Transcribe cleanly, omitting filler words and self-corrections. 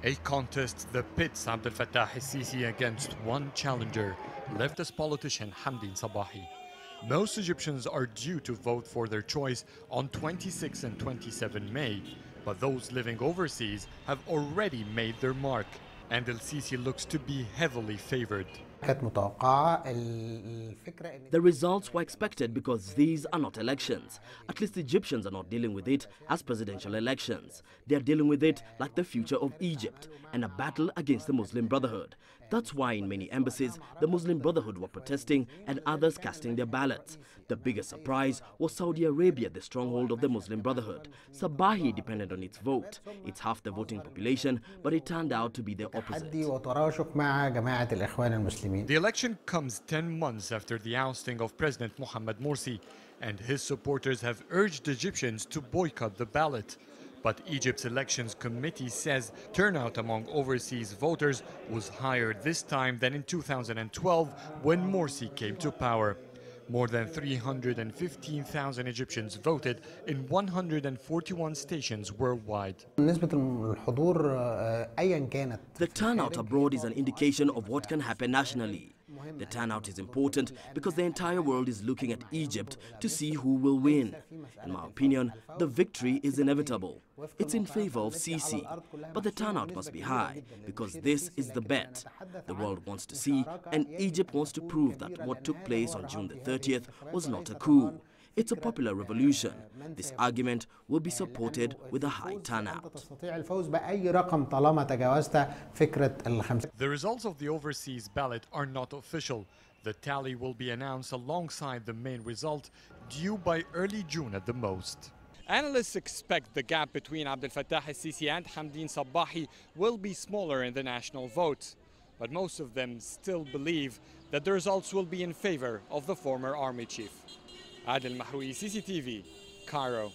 A contest that pits Abdel Fattah El Sisi against one challenger, leftist politician Hamdin Sabahi. Most Egyptians are due to vote for their choice on 26 and 27 May, but those living overseas have already made their mark, and El Sisi looks to be heavily favored. The results were expected because these are not elections. At least Egyptians are not dealing with it as presidential elections. They are dealing with it like the future of Egypt and a battle against the Muslim Brotherhood. That's why in many embassies, the Muslim Brotherhood were protesting and others casting their ballots. The biggest surprise was Saudi Arabia, the stronghold of the Muslim Brotherhood. Sabahi depended on its vote. It's half the voting population, but it turned out to be the opposite. The election comes 10 months after the ousting of President Mohamed Morsi, and his supporters have urged Egyptians to boycott the ballot. But Egypt's elections committee says turnout among overseas voters was higher this time than in 2012 when Morsi came to power. More than 315,000 Egyptians voted in 141 stations worldwide. The turnout abroad is an indication of what can happen nationally. The turnout is important because the entire world is looking at Egypt to see who will win. In my opinion, the victory is inevitable. It's in favor of Sisi, but the turnout must be high because this is the bet. The world wants to see, and Egypt wants to prove that what took place on June the 30th was not a coup. It's a popular revolution. This argument will be supported with a high turnout. The results of the overseas ballot are not official. The tally will be announced alongside the main result, due by early June at the most. Analysts expect the gap between Abdel Fattah El Sisi and Hamdin Sabahi will be smaller in the national vote. But most of them still believe that the results will be in favor of the former army chief. Adel, Mahrouky, CCTV, Cairo.